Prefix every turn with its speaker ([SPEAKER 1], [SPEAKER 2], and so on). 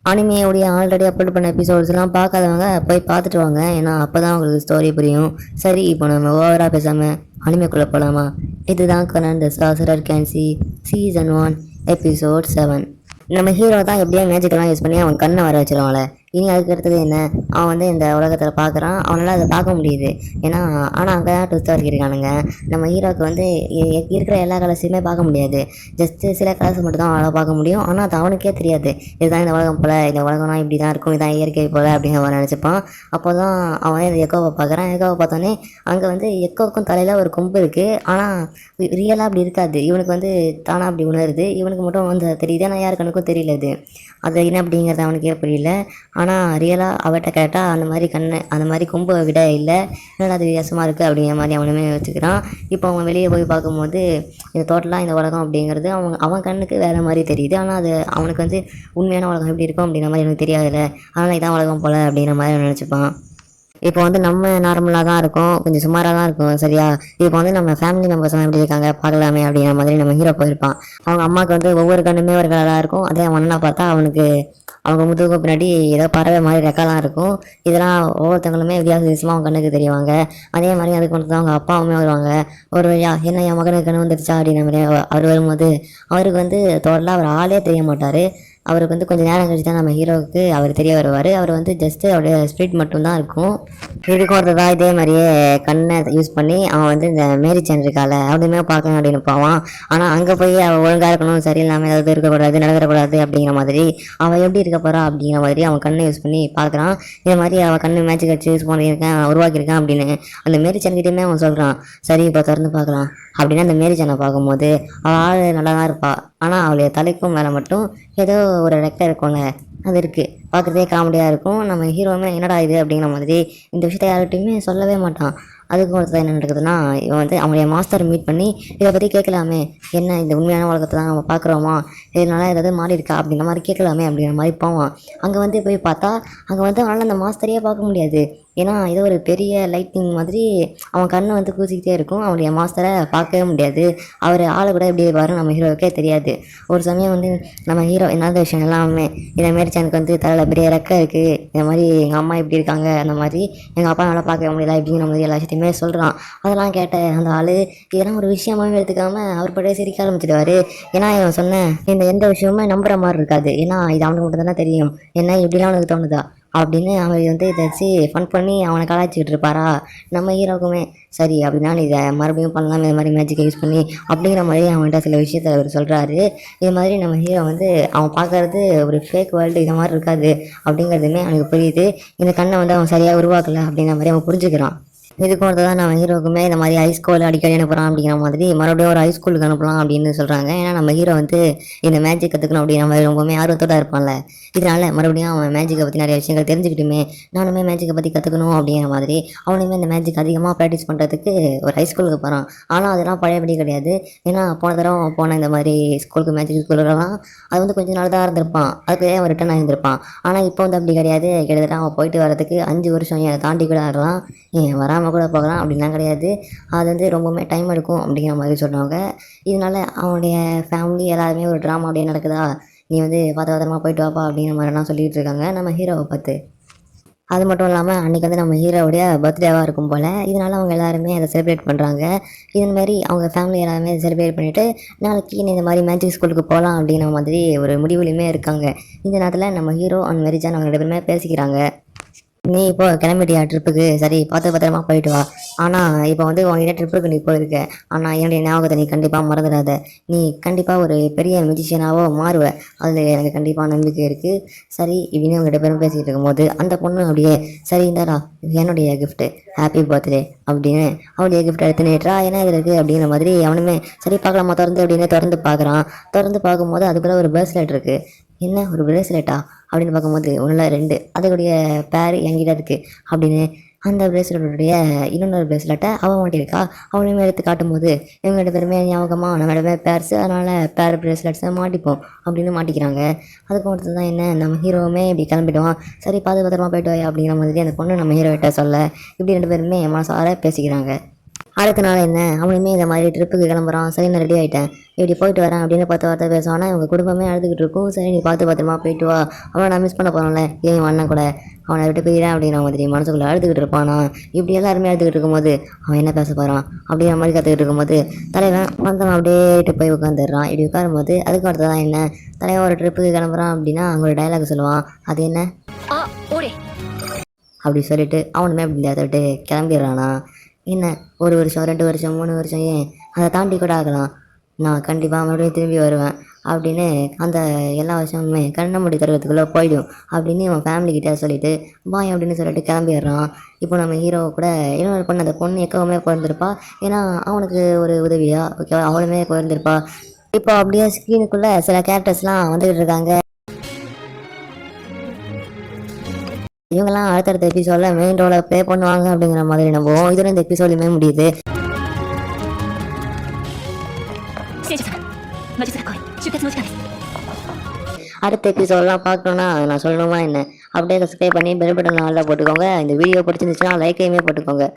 [SPEAKER 1] அனிமையோடைய already upload பண்ண எபிசோட்ஸ்லாம் பார்க்காதவங்க போய் பார்த்துட்டு வாங்க. ஏன்னா அப்போ தான் உங்களுக்கு ஸ்டோரி புரியும். சரி, இப்போ நம்ம ஓவராக பேசாமல் அனிமைக்குள்ளே போகலாமா? இதுதான் கனன் த சாசரர் கேன்சி சீசன் 1 எபிசோட் 7. நம்ம ஹீரோ தான் எப்படியோ மேஜிக்கெல்லாம் யூஸ் பண்ணி அவன் கண்ணை வர வச்சிருவாங்களே. இனி அதுக்கு அடுத்தது என்ன? அவன் வந்து இந்த உலகத்தில் பார்க்குறான், அவனால் அதை பார்க்க முடியுது. ஏன்னா ஆனால் அங்கே தான் ட்விஸ்ட் வரைக்கிருக்கானுங்க. நம்ம ஹீரோவுக்கு வந்து இருக்கிற எல்லா கலர்ஸையுமே பார்க்க முடியாது. ஜஸ்ட்டு சில கலர்ஸ் மட்டும் தான் அவனால் பார்க்க முடியும். ஆனால் அது அவனுக்கே தெரியாது. இதுதான் இந்த உலகம் போல், இந்த உலகம்னா இப்படி தான் இருக்கும், இதுதான் இயற்கை போல் அப்படின்னு அவன் நினச்சிப்பான். அப்போ தான் அவன் இந்த எக்கோவை பார்க்குறான். எக்கோவை பார்த்தோன்னே அங்கே வந்து எக்கோவுக்கும் தலையில் ஒரு கொம்பு இருக்குது. ஆனால் ரியலாக அப்படி இருக்காது. இவனுக்கு வந்து தானாக அப்படி உணருது. இவனுக்கு மட்டும் வந்து தெரியுது. ஆனால் யாரு கண்ணுக்கும் தெரியல அது என்ன அப்படிங்கிறது அவனுக்கே புரியல. ஆனால் ரியலாக அவட்ட கேட்டால் அந்த மாதிரி கொம்பை விட இல்லை, என்னடா அது வித்தியாசமாக இருக்குது அப்படிங்கிற மாதிரி அவனுமே வச்சுக்கிறான். இப்போ அவன் வெளியே போய் பார்க்கும்போது இந்த டோட்டலாக இந்த உலகம் அப்படிங்கிறது அவன் கண்ணுக்கு வேறு மாதிரி தெரியுது. ஆனால் அது அவனுக்கு வந்து உண்மையான உலகம் எப்படி இருக்கும் அப்படிங்கிற மாதிரி எனக்கு தெரியாதுல்ல. அதனால் இதான் உலகம் போல் அப்படிங்கிற மாதிரி அவன் நினச்சிப்பான். இப்போ வந்து நம்ம நார்மலாக தான் இருக்கும், கொஞ்சம் சுமாராக தான் இருக்கும், சரியா? இப்போ வந்து நம்ம ஃபேமிலி மெம்பர்ஸ்லாம் எப்படி இருக்காங்க பார்க்கலாமே அப்படிங்கிற மாதிரி நம்ம ஹீரோ போயிருப்பான். அவங்க அம்மாவுக்கு வந்து ஒவ்வொரு கண்ணுமே ஒரு கலராக இருக்கும். அதே அவனா பார்த்தா அவனுக்கு அவங்க முதுகுக்கு பின்னாடி ஏதோ பறவை மாதிரி ரெக்காலாம் இருக்கும். இதெல்லாம் ஒவ்வொருத்தவங்களுமே வித்தியாசமாக அவங்க கண்ணுக்கு தெரியுவாங்க. அதே மாதிரி அதுக்கு மட்டும் தான் அவங்க அப்பாவுமே வருவாங்க. ஒரு வழியா என்ன என் மகனுக்கு கண்ணு வந்துருச்சா அப்படின்ற மாதிரி அவர் வரும்போது அவருக்கு வந்து டோட்டலாக அவர் ஆளே தெரிய மாட்டார். அவருக்கு வந்து கொஞ்சம் நேரம் கழிச்சு தான் நம்ம ஹீரோவுக்கு அவர் தெரிய வருவார். அவர் வந்து ஜஸ்ட்டு அவருடைய ஸ்பிரிட் மட்டும்தான் இருக்கும். இதுக்கு ஒருத்ததான் இதே மாதிரியே கண்ணை யூஸ் பண்ணி அவன் வந்து இந்த மேரி சேன் இருக்கால அப்படியுமே பார்க்கணும் அப்படின்னு போவான். ஆனால் அங்கே போய் அவள் ஒழுங்காக இருக்கணும், சரியில்லாமல் ஏதாவது இருக்கக்கூடாது, நடந்துடக்கூடாது அப்படிங்கிற மாதிரி அவள் எப்படி இருக்க போகிறா அப்படிங்கிற மாதிரி அவன் கண்ணை யூஸ் பண்ணி பார்க்குறான். இதே மாதிரி அவள் கண்ணு மேட்சுக்கு வச்சு யூஸ் பண்ணியிருக்கேன், உருவாக்கியிருக்கேன் அப்படின்னு அந்த மேரி சேன்கிட்டையுமே அவன் சொல்கிறான். சரி, இப்போ திறந்து பார்க்கலாம் அப்படின்னு அந்த மேரி சேனை பார்க்கும்போது அவள் ஆள் நல்லா தான் இருப்பாள். ஆனால் அவளுடைய தலைக்கும் மேலே மட்டும் ஏதோ ஒரு ரெக்கை இருக்கும்ல, அது இருக்குது. பார்க்குறதே காமெடியாக இருக்கும். நம்ம ஹீரோவுமே என்னடா இது அப்படிங்கிற மாதிரி இந்த விஷயத்த யார்கிட்டையுமே சொல்லவே மாட்டான். அதுக்கு ஒருத்தர் என்ன நடக்குதுன்னா, இவன் வந்து அவனுடைய மாஸ்டரை மீட் பண்ணி இதை பற்றி கேட்கலாமே, என்ன இந்த உண்மையான உலகத்தை தான் நம்ம பார்க்குறோமா, இதனால ஏதாவது மாறி இருக்கா அப்படிங்கிற மாதிரி கேட்கலாமே அப்படிங்கிற மாதிரி போவான். அங்கே வந்து போய் பார்த்தா அங்கே வந்து அவனால் அந்த மாஸ்டரையே பார்க்க முடியாது. ஏன்னா ஏதோ ஒரு பெரிய லைட்டிங் மாதிரி அவன் கண்ணை வந்து கூசிக்கிட்டே இருக்கும். அவனுடைய மாஸ்டரை பார்க்கவே முடியாது. அவர் ஆளை கூட எப்படி இருப்பாரு நம்ம ஹீரோவுக்கே தெரியாது. ஒரு சமயம் வந்து நம்ம ஹீரோ என்னாத விஷயம் எல்லாமே இதேமாரி சேனலுக்கு வந்து தலையில் பெரிய ரெக்கை இருக்குது, இந்த மாதிரி எங்கள் அம்மா எப்படி இருக்காங்க, அந்த மாதிரி எங்கள் அப்பா நல்லா பார்க்க முடியல அப்படிங்கிற மாதிரி எல்லா விஷயத்தையுமே சொல்கிறான். அதெல்லாம் கேட்ட அந்த ஆள் இதெல்லாம் ஒரு விஷயமாவே எடுத்துக்காமல் அவர் படையே சிரிக்க ஆரம்பிச்சிடுவார். ஏன்னா இவன் சொன்னேன் இந்த எந்த விஷயமுமே நம்புற மாதிரி இருக்காது. ஏன்னா இது அவனுக்கு மட்டும் தானே தெரியும், என்ன இப்படிலாம் அவனுக்கு தோணுதா அப்படின்னு அவர் வந்து இதை வச்சு ஃபன் பண்ணி அவனை கலாய்ச்சிக்கிட்டு இருப்பாரா. நம்ம ஹீரோக்குமே சரி அப்படின்னா இதை மறுபடியும் பண்ணலாம், இந்த மாதிரி மேஜிக்கை யூஸ் பண்ணி அப்படிங்கிற மாதிரி அவன்கிட்ட சில விஷயத்த அவர் சொல்கிறாரு. இது மாதிரி நம்ம ஹீரோ வந்து அவன் பார்க்கறது ஒரு ஃபேக் வேர்ல்டு, இது மாதிரி இருக்காது அப்படிங்கிறதுமே அவனுக்கு புரியுது. இந்த கண்ணை வந்து அவன் சரியாக உருவாக்கலை அப்படிங்கிற மாதிரி அவன் புரிஞ்சுக்கிறான். இதுக்கு ஒருத்தர் தான் நம்ம ஹீரோக்குமே இந்த மாதிரி ஹைஸ்கூல் அடிக்கடி அனுப்புகிறான் அப்படிங்கிற மாதிரி மறுபடியும் ஒரு ஹைஸ்கூலுக்கு அனுப்பலாம் அப்படின்னு சொல்கிறாங்க. ஏன்னா நம்ம ஹீரோ வந்து இந்த மேஜிக் கற்றுக்கணும் அப்படிங்கிற மாதிரி ரொம்பவுமே ஆர்வத்தோடு இருப்பான்ல. இதனால மறுபடியும் அவன் மேஜிக்கை பற்றி நிறைய விஷயங்கள் தெரிஞ்சுக்கிட்டுமே நானுமே மேஜிக்கை பற்றி கற்றுக்கணும் அப்படிங்கிற மாதிரி அவனுமே இந்த மேஜிக் அதிகமாக ப்ராக்டிஸ் பண்ணுறதுக்கு ஒரு ஹைஸ்கூலுக்கு போகிறான். ஆனால் அதெல்லாம் பழையபடி கிடையாது. ஏன்னா போன தடவை போன இந்த மாதிரி ஸ்கூலுக்கு மேஜிக் ஸ்கூலுக்கெல்லாம் அது வந்து கொஞ்சம் நாள் தான் இருந்திருப்பான், அதுக்கு அவன் ரிட்டர்ன் ஆகியிருந்திருப்பான். ஆனால் இப்போ வந்து அப்படி கிடையாது. கிட்டத்தட்ட அவன் போயிட்டு வரதுக்கு 5 வருஷம் ஏன் தாண்டி கூட ஆகலாம், ஏன் வராமல் கூட போகலாம் அப்படின்லாம் கிடையாது. அது வந்து ரொம்பவுமே டைம் எடுக்கும் அப்படிங்கிற மாதிரி சொன்னாங்க. இதனால அவனுடைய ஃபேமிலி எல்லாருமே ஒரு ட்ராமா அப்படியே நடக்குதா, நீ வந்து பத்திரமா போயிட்டு வாப்பா அப்படிங்கிற மாதிரிலாம் சொல்லிகிட்டு இருக்காங்க நம்ம ஹீரோவை பார்த்து. அது மட்டும் இல்லாமல் அன்றைக்கி வந்து நம்ம ஹீரோவுடைய பர்த்டேவாக இருக்கும் போல். இதனால் அவங்க எல்லாருமே அதை செலிப்ரேட் பண்ணுறாங்க. இதுமாரி அவங்க ஃபேமிலி எல்லாருமே செலிப்ரேட் பண்ணிவிட்டு நாளைக்கு இந்த மாதிரி மேஜிக் ஸ்கூலுக்கு போகலாம் அப்படிங்கிற மாதிரி ஒரு முடிவுலையுமே இருக்காங்க. இந்த நேரத்தில் நம்ம ஹீரோ அண்ட் மெரிஜான் அவங்க 2 பேருமே பேசிக்கிறாங்க. நீ இப்போ கிளம்பிட்டியா ட்ரிப்புக்கு? சரி, பார்த்து பத்திரமா போயிட்டு வா. ஆனால் இப்போ வந்து உங்ககிட்ட ட்ரிப்புக்கு நீ போயிருக்க, ஆனால் என்னுடைய ஞாபகத்தை நீ கண்டிப்பாக மறந்துடாத. நீ கண்டிப்பாக ஒரு பெரிய மியூசிஷியனாவோ மாறுவ, அதில் எனக்கு கண்டிப்பாக நம்பிக்கை இருக்குது. சரி இப்படின்னு அவங்க 2 பேரும் பேசிக்கிட்டு இருக்கும்போது அந்த பொண்ணு அப்படியே சரி இந்தாரா என்னுடைய கிஃப்ட்டு, ஹாப்பி பர்த்டே அப்படின்னு அவனுடைய கிஃப்ட் எடுத்து நீட்டுறா. என்ன இது இருக்குது அப்படிங்கிற மாதிரி அவனுமே சரி பார்க்கலாமா திறந்து அப்படின்னு திறந்து பார்க்குறான். திறந்து பார்க்கும்போது அதுக்குள்ளே ஒரு பிரேஸ்லெட் இருக்குது. என்ன ஒரு பிரேஸ்லெட்டா அப்படின்னு பார்க்கும்போது 1 இல்லை 2 அதோடைய பேர் என்கிட்ட இருக்குது அப்படின்னு அந்த பிரேஸ்லெட்டுடைய இன்னொரு பிரேஸ்லெட்டை அவன் மாட்டியிருக்கா. அவனையுமே எடுத்து காட்டும்போது இவங்க 2 பேருமே ஞாபகமாக நம்ம 2 பேர் பேர்ஸு, அதனால் பேர் பிரேஸ்லெட்ஸை மாட்டிப்போம் அப்படின்னு மாட்டிக்கிறாங்க. அதுக்கு அடுத்து தான் என்ன நம்ம ஹீரோவுமே இப்படி கிளம்பிடுவான். சரி பார்த்து பத்திரமா போயிட்டு வாயா அப்படிங்கிற மாதிரி அந்த பொண்ணு நம்ம ஹீரோகிட்ட சொல்ல இப்படி 2 பேருமே மனசார பேசிக்கிறாங்க. அடுத்த நாள் என்ன அவனுமே இந்த மாதிரி ட்ரிப்புக்கு கிளம்புறான். சரி நான் ரெடி ஆகிட்டேன், இப்படி போயிட்டு வரேன் அப்படின்னு பார்த்து வார்த்தை பேசுவானா. இவங்க குடும்பமே அழுதுகிட்டு இருக்கும். சரி நீ பார்த்து பத்திரமா போயிட்டு வா, அவனை நான் மிஸ் பண்ண போகிறோம்ல ஏன் அண்ணன் கூட, அவனை விட்டு போயிடறேன் அப்படிங்கிற மாதிரி மனசுக்குள்ளே அழுதுகிட்டு இருப்பானா. இப்படி எல்லாருமே அழுதுகிட்டு இருக்கும்போது அவன் என்ன பேச போகிறான் அப்படிங்கிற மாதிரி கற்றுக்கிட்டு இருக்கும்போது தலைவன் வந்தவன் அப்படியே போய் உட்காந்துடுறான். இப்படி உட்காரும்போது அதுக்கு அடுத்ததான் என்ன, தலைவன் ஒரு ட்ரிப்புக்கு கிளம்புறான் அப்படின்னா அங்கே ஒரு டைலாக் சொல்லுவான். அது என்ன அப்படி சொல்லிட்டு அவனுமே அப்படி இந்த விட்டு கிளம்பிடுறானா. என்ன 1 வருஷம் 2 வருஷம் 3 வருஷம் ஏன் அதை தாண்டி கூட ஆகலாம், நான் கண்டிப்பாக மறுபடியும் திரும்பி வருவேன் அப்படின்னு அந்த எல்லா வருஷமுமே கண்ணை மூடி தருவதுக்குள்ளே போயிடும் அப்படின்னு இவன் ஃபேமிலிக்கிட்ட சொல்லிட்டு பாய் அப்படின்னு சொல்லிட்டு கிளம்பிடுறான். இப்போ நம்ம ஹீரோ கூட இன்னொரு பொண்ணு, அந்த பொண்ணு எப்பவுமே பிறந்திருப்பா. ஏன்னா அவனுக்கு ஒரு உதவியா ஓகேவா அவளுமே பிறந்திருப்பா. இப்போ அப்படியே ஸ்க்ரீனுக்குள்ளே சில கேரக்டர்ஸ்லாம் வந்துகிட்டு இருக்காங்க. இவங்கெல்லாம் அடுத்தடுத்த எபிசோடில் மெயின் ரோலை ப்ளே பண்ணுவாங்க அப்படிங்கிற மாதிரி நம்புவோம். இதோட இந்த எபிசோடுமே முடியுது. அடுத்த எபிசோடெலாம் பார்க்கணுன்னா நான் சொல்லணுமா என்ன, அப்படியே சப்ஸ்கிரைப் பண்ணி பெல் பட்டன் ஆல்ல போட்டுக்கோங்க. இந்த வீடியோ பிடிச்சிருந்துச்சுன்னா லைக்கையுமே போட்டுக்கோங்க.